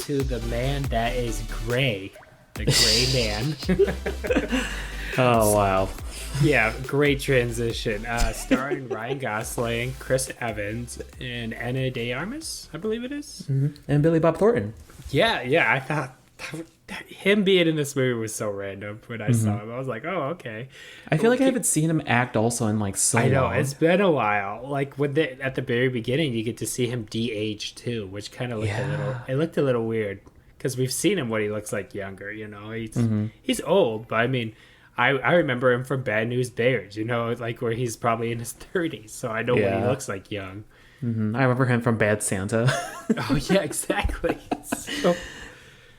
to the man that is gray, the gray man. Oh, wow. Yeah, great transition. Starring Ryan Gosling, Chris Evans, and Ana de Armas, I believe it is. And Billy Bob Thornton. Yeah, I thought him being in this movie was so random when I saw him. I was like, oh, okay. I feel like I haven't seen him act also in like so long. I know, it's been a while. Like at the very beginning, you get to see him de-age too, which kind of looked a little weird because we've seen him what he looks like younger. You know, he's old, but I mean, I remember him from Bad News Bears. You know, like where he's probably in his 30s, so I know what he looks like young. I remember him from Bad Santa. Oh yeah, exactly. So,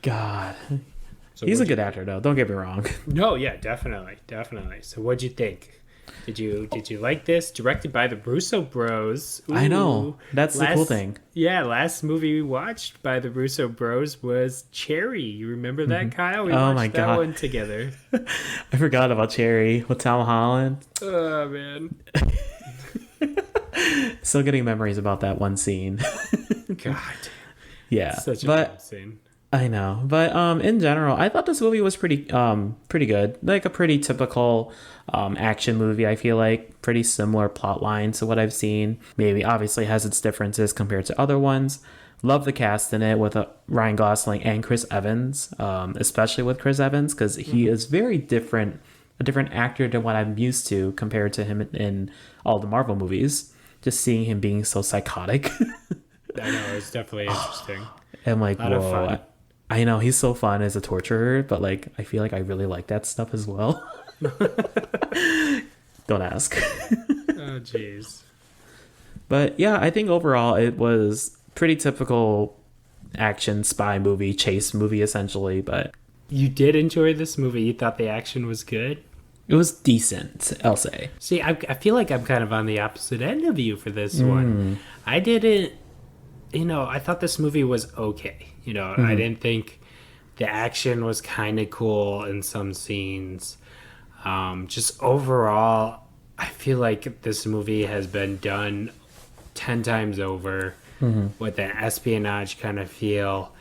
God. He's a good actor, though. Don't get me wrong. No, yeah, definitely. So what'd you think? Did you like this? Directed by the Russo Bros. Ooh, I know. That's the cool thing. Yeah, last movie we watched by the Russo Bros was Cherry. You remember that, Kyle? We watched that one together. I forgot about Cherry with Tom Holland. Oh, man. Still getting memories about that one scene. God. Yeah. Such a good scene. I know, but in general, I thought this movie was pretty good. Like a pretty typical action movie. I feel like pretty similar plot line to what I've seen. Maybe obviously has its differences compared to other ones. Love the cast in it with Ryan Gosling and Chris Evans, especially with Chris Evans because he is very different, a different actor than what I'm used to compared to him in all the Marvel movies. Just seeing him being so psychotic. I know, it's definitely interesting. I'm like, a lot of fun. I know he's so fun as a torturer, but like I feel like I really like that stuff as well. Don't ask. Oh jeez. But yeah, I think overall it was pretty typical action spy movie, chase movie essentially, but you did enjoy this movie. You thought the action was good? It was decent, I'll say. See, I feel like I'm kind of on the opposite end of you for this one. I didn't, I thought this movie was okay. I didn't think the action was kind of cool in some scenes. Just overall, I feel like this movie has been done 10 times over with an espionage kind of feel.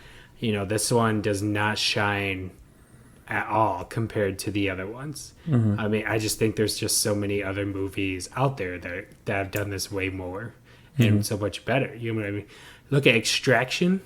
This one does not shine at all compared to the other ones. I mean, I just think there's just so many other movies out there that have done this way more and so much better. You know what I mean? Look at Extraction.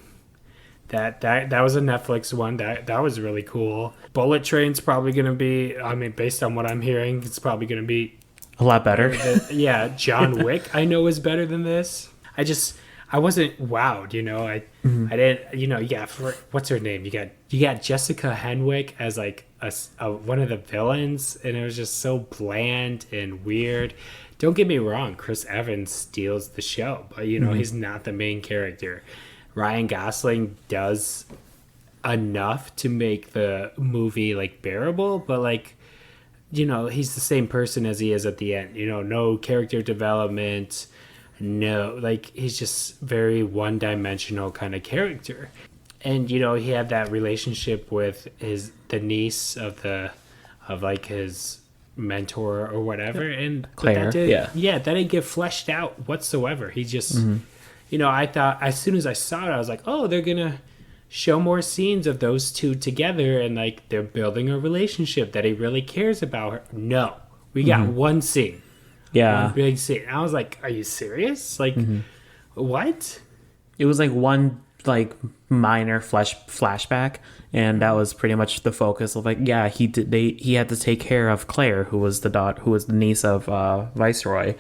That was a Netflix one. That was really cool. Bullet Train's probably going to be, I mean, based on what I'm hearing, it's probably going to be a lot better. Yeah, John Wick I know is better than this. I wasn't wowed, I didn't, you got, what's her name? You got Jessica Henwick as like a one of the villains, and it was just so bland and weird. Don't get me wrong, Chris Evans steals the show, but he's not the main character. Ryan Gosling does enough to make the movie like bearable, but like, he's the same person as he is at the end. No character development. No, like he's just very one-dimensional kind of character. And he had that relationship with the niece of his mentor or whatever, and Claire. That didn't get fleshed out whatsoever. He just I thought as soon as I saw it, I was like, oh, they're gonna show more scenes of those two together and like they're building a relationship that he really cares about her. No, we got one scene. Yeah. One big scene. I was like, are you serious? Like, what? It was like one like minor flashback, and that was pretty much the focus of like, yeah, he had to take care of Claire, who was the niece of Viceroy,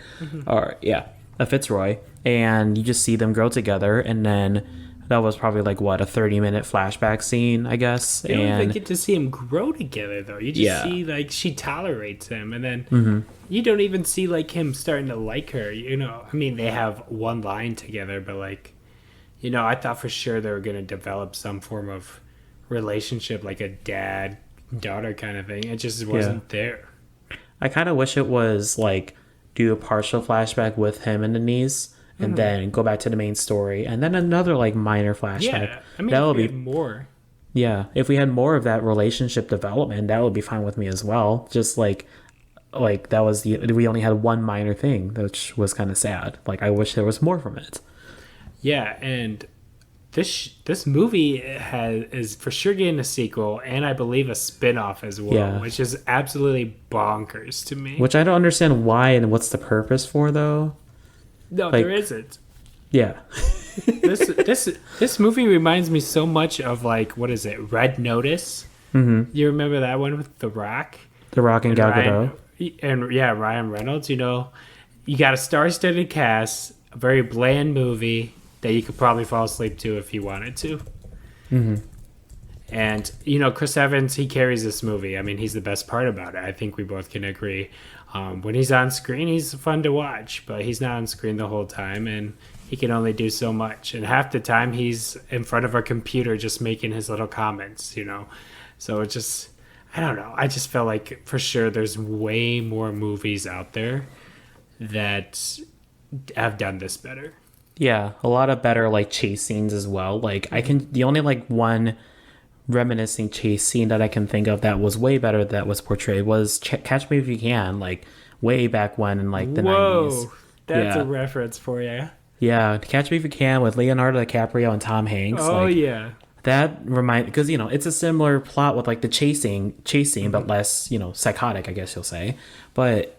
of Fitzroy, and you just see them grow together, and then that was probably like what, a 30-minute flashback scene, I guess. You don't even get to see him grow together though. You just see like she tolerates him, and then you don't even see like him starting to like her. I mean, they have one line together, but like, I thought for sure they were going to develop some form of relationship, like a dad-daughter kind of thing. It just wasn't there. I kind of wish it was like do a partial flashback with him and the niece, and then go back to the main story, and then another like minor flashback. Yeah, I mean, that would be more. Yeah, if we had more of that relationship development, that would be fine with me as well. Just like that was we only had one minor thing, which was kind of sad. Like I wish there was more from it. Yeah, and this movie is for sure getting a sequel, and I believe a spin-off as well, Yeah. which is absolutely bonkers to me. Which I don't understand why and what's the purpose for though. No, Like, there isn't. yeah. This movie reminds me so much of, like, what is it, Red Notice? Mm-hmm. You remember that one with The Rock? The Rock and Gal Ryan, Gadot. and yeah, Ryan Reynolds. You got a star-studded cast, a very bland movie that you could probably fall asleep to if you wanted to. Mm-hmm. And Chris Evans, he carries this movie. I mean, he's the best part about it. I think we both can agree. When he's on screen, he's fun to watch, but he's not on screen the whole time, and he can only do so much. And half the time, he's in front of a computer just making his little comments. So it just, I don't know. I just felt like for sure there's way more movies out there that have done this better. Yeah, a lot of better like chase scenes as well. Like the only like one reminiscing chase scene that I can think of that was way better that was portrayed was Catch Me If You Can, like way back when in like the 90s. That's Yeah. a reference for you. Yeah, Catch Me If You Can with Leonardo DiCaprio and Tom Hanks. Oh, like, yeah. that because it's a similar plot with like the chase scene, but less psychotic, I guess you'll say. But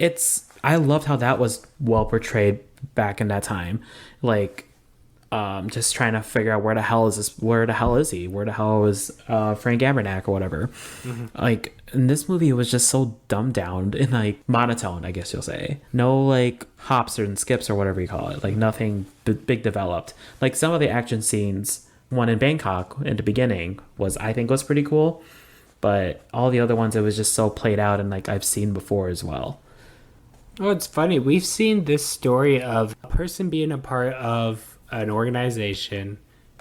I loved how that was well portrayed back in that time, like just trying to figure out where the hell is he, where the hell is Frank Abernack or whatever. Like in this movie, it was just so dumbed down and like monotone, I guess you'll say. No like hops and skips or whatever you call it, like nothing big developed. Like some of the action scenes, one in Bangkok in the beginning I think was pretty cool, but all the other ones it was just so played out and like I've seen before as well. Oh, it's funny. We've seen this story of a person being a part of an organization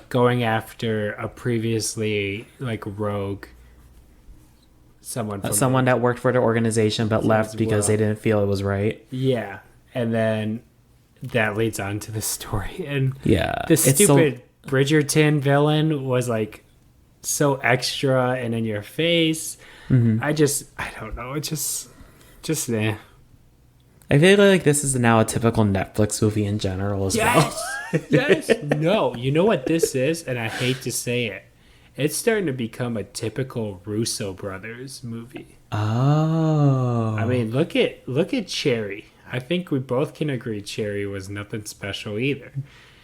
going after a previously like rogue someone That worked for the organization but left because well. they didn't feel it was right. Yeah, and then that leads on to the story. And Yeah, the it's stupid Bridgerton villain was like so extra and in your face. I don't know. It's just nah. I feel like this is now a typical Netflix movie in general as well. Yes. No, you know what this is, and I hate to say it. It's starting to become a typical Russo brothers movie. Oh. I mean, look at Cherry. I think we both can agree Cherry was nothing special either.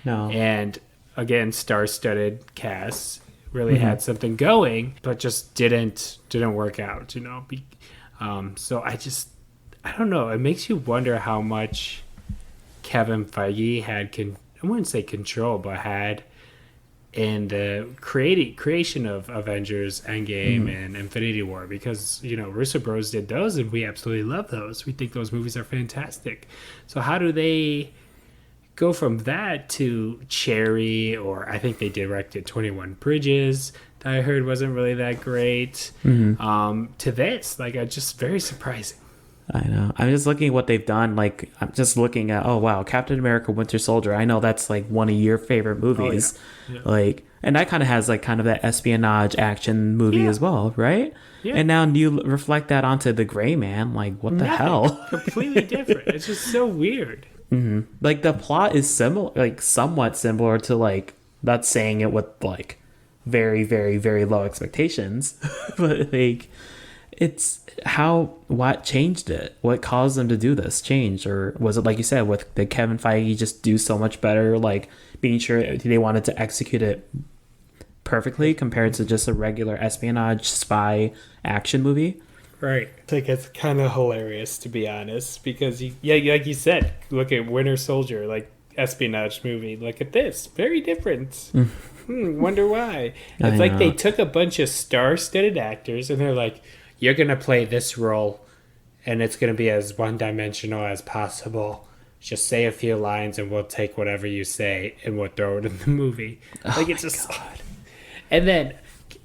No. And again, star-studded cast really had something going, but just didn't work out. So I don't know. It makes you wonder how much Kevin Feige had I wouldn't say control, but had in the creation of Avengers Endgame and Infinity War, because Russo Bros did those and we absolutely love those. We think those movies are fantastic. So how do they go from that to Cherry, or I think they directed 21 Bridges that I heard wasn't really that great, to this? Like, just very surprising. I know. I'm just looking at what they've done. Like, I'm just looking at, oh, wow, Captain America Winter Soldier. I know that's like one of your favorite movies. Oh, yeah. Like, and that kind of has like kind of that espionage action movie as well, right? Yeah. And now you reflect that onto The Gray Man. Like, what the hell? Completely different. It's just so weird. Like, the plot is similar, like somewhat similar to like, not saying it with like very, very, very low expectations, but like, it's what changed it? What caused them to do this change? Or was it like you said, with the Kevin Feige just do so much better, like being sure they wanted to execute it perfectly compared to just a regular espionage spy action movie? Right. It's kind of hilarious, to be honest, because like you said, look at Winter Soldier, like espionage movie. Look at this, very different. Wonder why? It's like they took a bunch of star-studded actors and they're like, you're going to play this role, and it's going to be as one-dimensional as possible. Just say a few lines, and we'll take whatever you say, and we'll throw it in the movie. It's just... God. And then,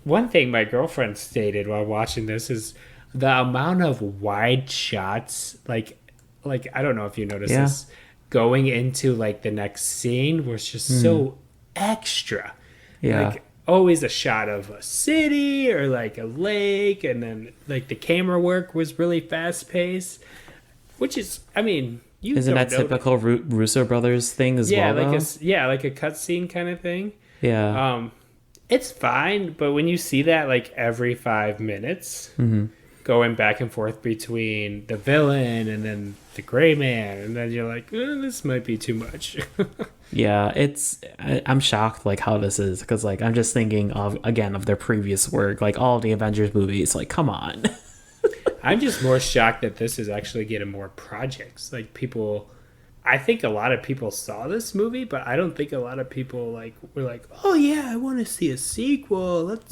one thing my girlfriend stated while watching this is the amount of wide shots, like I don't know if you noticed this, going into, like, the next scene was just so extra. Yeah. Like, always a shot of a city or like a lake, and then like the camera work was really fast paced, which is, I mean, isn't that typical Russo brothers thing as well? Like a cutscene kind of thing. Yeah. It's fine, but when you see that like every 5 minutes, going back and forth between the villain and then the gray man, and then you're like, this might be too much. Yeah, I'm shocked like how this is, because like I'm just thinking of their previous work, like all the Avengers movies. Like, come on. I'm just more shocked that this is actually getting more projects. Like people, I think a lot of people saw this movie, but I don't think a lot of people like were like, oh yeah, I want to see a sequel. Let's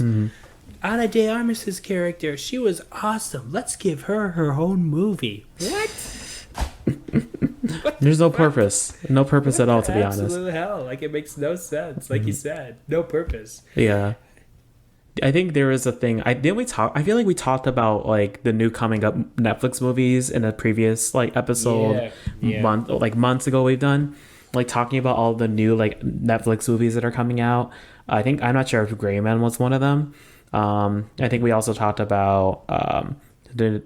Ana de Armas's character, she was awesome. Let's give her her own movie. What? There's no purpose. No purpose at all, to be honest. Absolute hell. Like, it makes no sense. Like you said, no purpose. Yeah. I think there is a thing. I feel like we talked about like the new coming up Netflix movies in a previous like episode months ago we've done. Like talking about all the new like Netflix movies that are coming out. I'm not sure if Gray Man was one of them. I think we also talked about the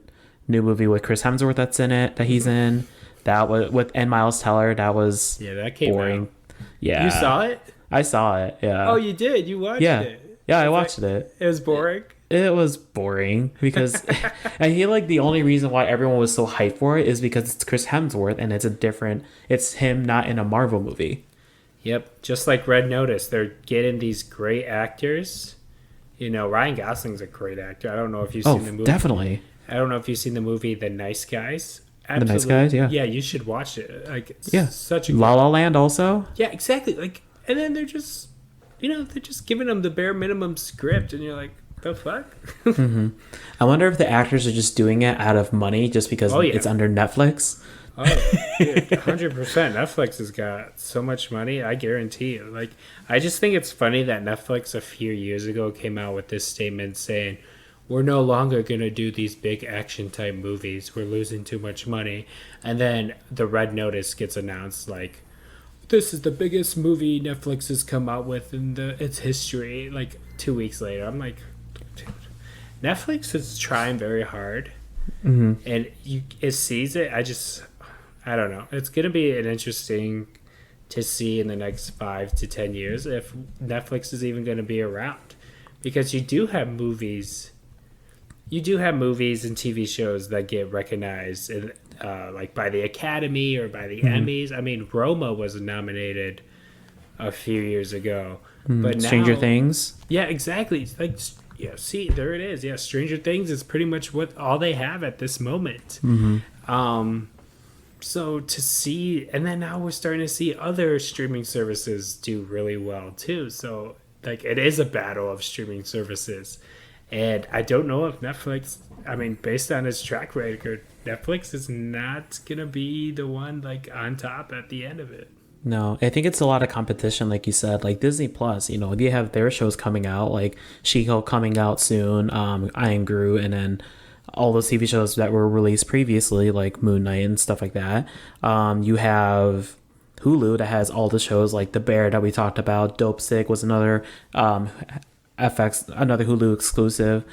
new movie with Chris Hemsworth that he's in. That was and Miles Teller. That was that came boring. Out. Yeah, you saw it? I saw it. Yeah. Oh, you did? You watched it? Yeah, I watched it. It was boring. It was boring because I feel like the only reason why everyone was so hyped for it is because it's Chris Hemsworth and it's him not in a Marvel movie. Yep, just like Red Notice, they're getting these great actors. You know, Ryan Gosling's a great actor. I don't know if you've seen the movie. Definitely. I don't know if you've seen the movie The Nice Guys. Absolutely. The Nice Guys, yeah. Yeah, you should watch it. Like, it's such a La La Land also. Yeah, exactly. Like, and then they're just, they're just giving them the bare minimum script, and you're like, the fuck? I wonder if the actors are just doing it out of money, just because it's under Netflix. Oh, dude, 100%. Netflix has got so much money. I guarantee you. Like, I just think it's funny that Netflix a few years ago came out with this statement saying, we're no longer going to do these big action type movies. We're losing too much money. And then the Red Notice gets announced like, this is the biggest movie Netflix has come out with in its history. Like 2 weeks later, I'm like, dude, Netflix is trying very hard. And it sees it. I don't know. It's going to be an interesting to see in the next 5 to 10 years if Netflix is even going to be around. Because you do have movies and TV shows that get recognized like by the Academy or by the Emmys. I mean, Roma was nominated a few years ago. But Stranger Things? Yeah, exactly. Like, see, there it is. Yeah, Stranger Things is pretty much all they have at this moment. So to see, and then now we're starting to see other streaming services do really well too. So like it is a battle of streaming services. And I don't know if Netflix, based on its track record, Netflix is not going to be the one like on top at the end of it. No, I think it's a lot of competition, like you said, like Disney Plus, they have their shows coming out, like She-Hulk coming out soon, Iron Gru, and then all those TV shows that were released previously, like Moon Knight and stuff like that. You have Hulu that has all the shows like The Bear that we talked about. Dope Sick was another another Hulu exclusive.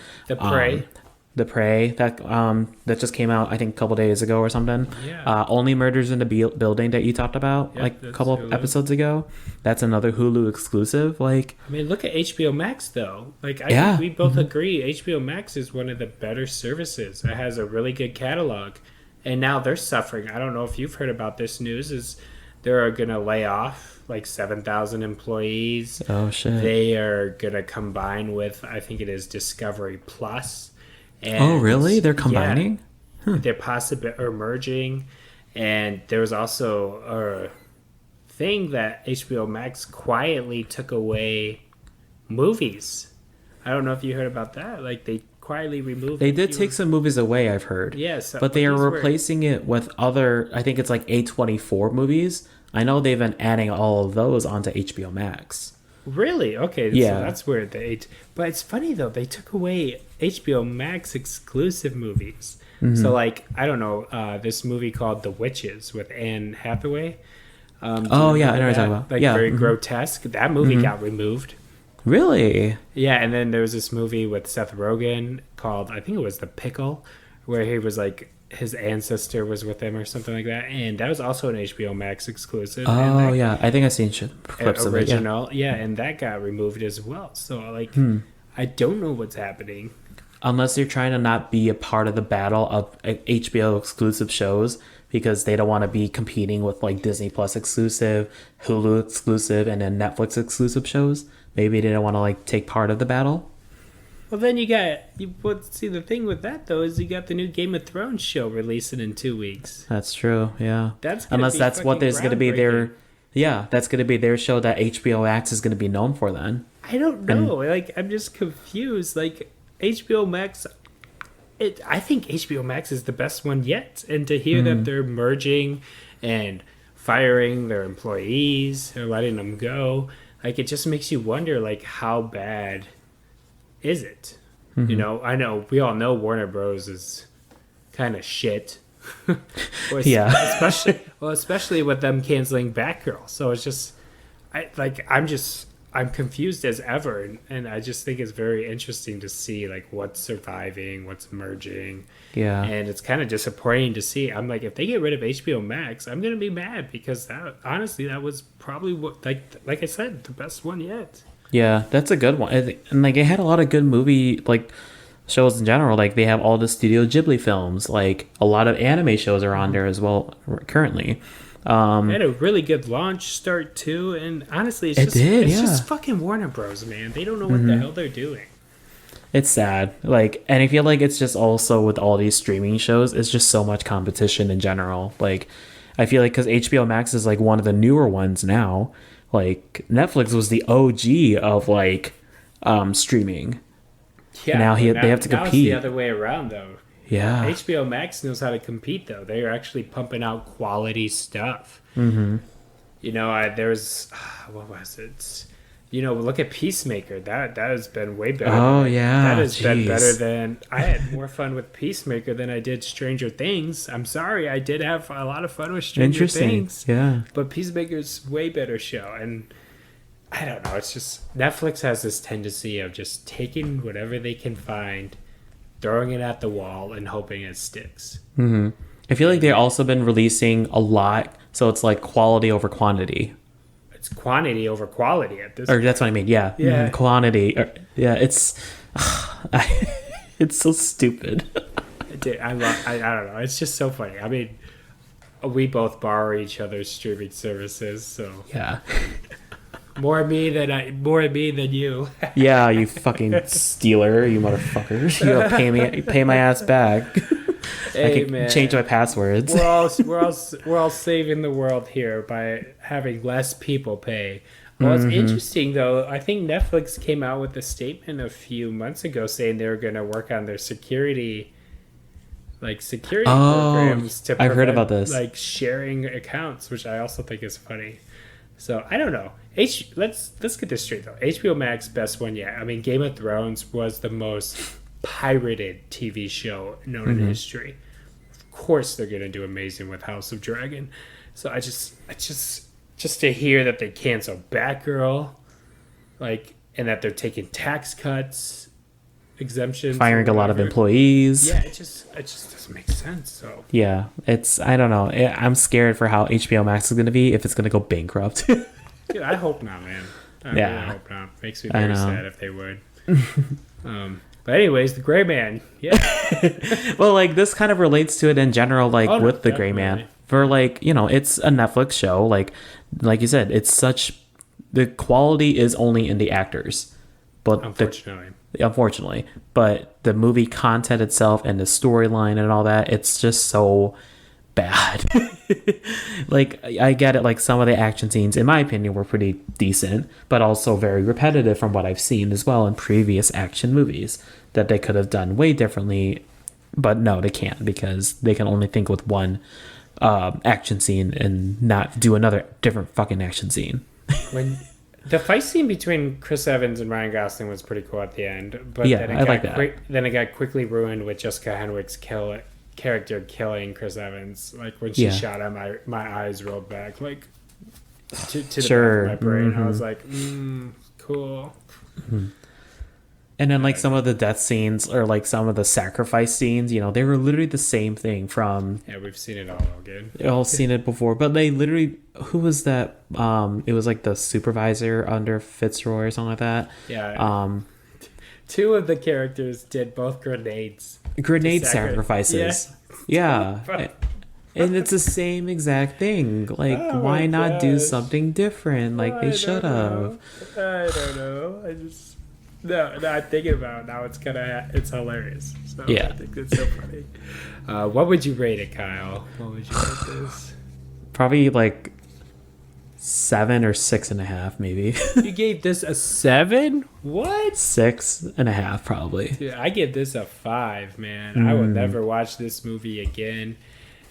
The Prey that just came out I think a couple days ago or something. Yeah. Only Murders in the Building that you talked about like a couple of episodes ago. That's another Hulu exclusive. Like, look at HBO Max though. Like I think we both agree HBO Max is one of the better services. It has a really good catalog, and now they're suffering. I don't know if you've heard about this news. Is they're gonna lay off like 7,000 employees. Oh shit! They are gonna combine with I think it is Discovery Plus. And, oh really? They're combining? Yeah, they're possibly merging, and there was also a thing that HBO Max quietly took away movies. I don't know if you heard about that. Like they quietly removed. They did take some movies away, I've heard. Yes, but they are replacing it with other. I think it's like A24 movies. I know they've been adding all of those onto HBO Max. Really? Okay. Yeah. So that's where but it's funny though. They took away HBO Max exclusive movies. So like, I don't know, this movie called The Witches with Anne Hathaway. I know what you're talking about. Like very grotesque. That movie got removed. Really? Yeah. And then there was this movie with Seth Rogen called, I think it was The Pickle, where he was like, his ancestor was with him or something like that, and that was also an HBO Max exclusive. Oh yeah, I think I've seen clips of it. Yeah. Original, yeah, and that got removed as well. So like, I don't know what's happening. Unless you're trying to not be a part of the battle of HBO exclusive shows because they don't want to be competing with like Disney Plus exclusive, Hulu exclusive, and then Netflix exclusive shows. Maybe they don't want to like take part of the battle. Well, then see, the thing with that though is you got the new Game of Thrones show releasing in 2 weeks. That's true. Yeah. Unless that's what there's going to be their. Yeah, that's going to be their show that HBO Max is going to be known for then. I don't know. Like, I'm just confused. Like, HBO Max, I think HBO Max is the best one yet. And to hear that they're merging and firing their employees or letting them go, like, it just makes you wonder, like, how bad is it? You know, I know we all know Warner Bros. Is kind of shit. Yeah. especially with them canceling Batgirl. So it's just, I'm confused as ever, and I just think it's very interesting to see like what's surviving, what's merging. Yeah. And it's kind of disappointing to see. I'm like, if they get rid of HBO Max, I'm gonna be mad because that was probably what like I said, the best one yet. Yeah, that's a good one. And like it had a lot of good movie like shows in general. Like they have all the Studio Ghibli films. Like a lot of anime shows are on there as well currently. It had a really good launch start too, and honestly, it's just fucking Warner Bros. Man, they don't know what the hell they're doing. It's sad, like, and I feel like it's just also with all these streaming shows, it's just so much competition in general. Like, I feel like because HBO Max is like one of the newer ones now. Like Netflix was the OG of like streaming. Yeah, now they have to compete. Now it's the other way around though. Yeah. HBO Max knows how to compete, though. They are actually pumping out quality stuff. Mm-hmm. You know, there's... what was it? You know, look at Peacemaker. That has been way better. Oh, yeah. That has been better than... I had more fun with Peacemaker than I did Stranger Things. I'm sorry. I did have a lot of fun with Stranger Things. Yeah. But Peacemaker's way better show. And I don't know. It's just... Netflix has this tendency of just taking whatever they can find, throwing it at the wall and hoping it sticks. Mm-hmm. I feel like they've also been releasing a lot, so it's like quality over quantity. It's quantity over quality at this point. That's what I mean. Yeah. Yeah. Quantity. It's it's so stupid. I don't know. It's just so funny. I mean, we both borrow each other's streaming services, so yeah. More me than you. Yeah, you fucking stealer, you motherfuckers. You pay my ass back. Hey, I can man. change my passwords. We're all saving the world here by having less people pay. Well, it's interesting though. I think Netflix came out with a statement a few months ago saying they were going to work on their security programs to prevent, I've heard about this. like sharing accounts, which I also think is funny. So I don't know. Let's get this straight though. HBO Max best one yet. I mean, Game of Thrones was the most pirated TV show known in history. Of course, they're gonna do amazing with House of Dragon. So I just to hear that they cancel Batgirl, like, and that they're taking tax cuts, exemptions, firing a lot of employees. Yeah, it just doesn't make sense. So yeah, I don't know. I'm scared for how HBO Max is gonna be if it's gonna go bankrupt. Dude, I hope not, man. I really hope not. Makes me very sad if they would. But anyways, the Gray Man. Yeah. Well, like this kind of relates to it in general, like with the Gray Man. For like, you know, it's a Netflix show. Like you said, the quality is only in the actors. But unfortunately. But the movie content itself and the storyline and all that, it's just so bad. Like, I get it, like some of the action scenes in my opinion were pretty decent, but also very repetitive from what I've seen as well in previous action movies that they could have done way differently, but no, they can't because they can only think with one action scene and not do another different fucking action scene. When the fight scene between Chris Evans and Ryan Gosling was pretty cool at the end, but yeah, then it got quickly ruined with Jessica Henwick's character killing Chris Evans. Like when she shot him, my eyes rolled back like to the back of my brain. I was like, cool. And then like some of the death scenes or like some of the sacrifice scenes, you know, they were literally the same thing from. Yeah, we've seen it all again. All seen it before, but they literally, who was that? It was like the supervisor under Fitzroy or something like that. Yeah. Two of the characters did both grenade sacrifices. Yeah. And it's the same exact thing. Like, why not do something different? Like, they should have. I don't know. No, I'm thinking about it now. It's hilarious. So Yeah. I think it's so funny. What would you rate it, Kyle? What would you rate this? Probably like 7 or 6.5, maybe. You gave this a 7? What? 6.5, probably. Dude, I give this a 5, man. I will never watch this movie again.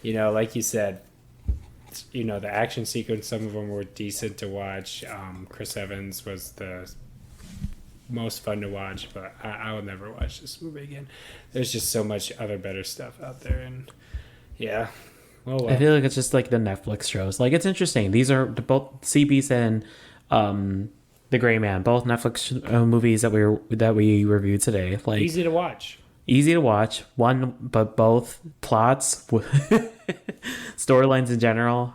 You know, like you said, you know, the action sequence, some of them were decent to watch. Chris Evans was the most fun to watch, but I will never watch this movie again. There's just so much other better stuff out there, and yeah. Well. I feel like it's just like the Netflix shows. Like, it's interesting. These are both Sea Beast and The Gray Man, both Netflix movies that we reviewed today. Like, easy to watch. Easy to watch. One, but both plots, storylines in general,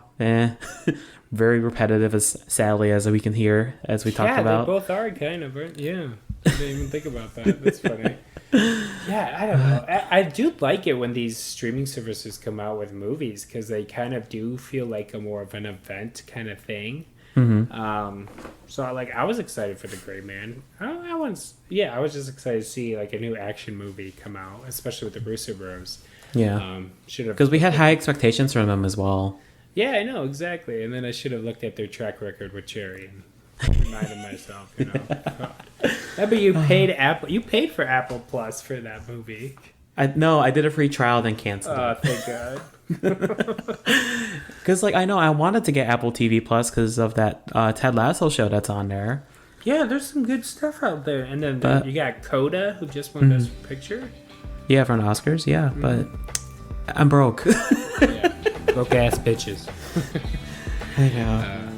very repetitive, as sadly as we can hear, as we talked about. Yeah, they both are kind of, right? Yeah. I didn't even think about that. That's funny. Yeah, I don't know. I do like it when these streaming services come out with movies because they kind of do feel like a more of an event kind of thing. Mm-hmm. So I was excited for The Gray Man. I was just excited to see like a new action movie come out, especially with the Russo Bros. Yeah. Should have, because we had high expectations from them as well. Yeah, I know, exactly. And then I should have looked at their track record with Cherry and reminded myself, you know. But you paid for Apple Plus for that movie. I did a free trial, then canceled it. Oh, thank God. Because I know I wanted to get Apple TV Plus because of that Ted Lasso show that's on there. Yeah, there's some good stuff out there. And then you got Coda, who just won Best Picture. Yeah, for an Oscars, yeah. But I'm broke. Yeah. Broke ass bitches. I know.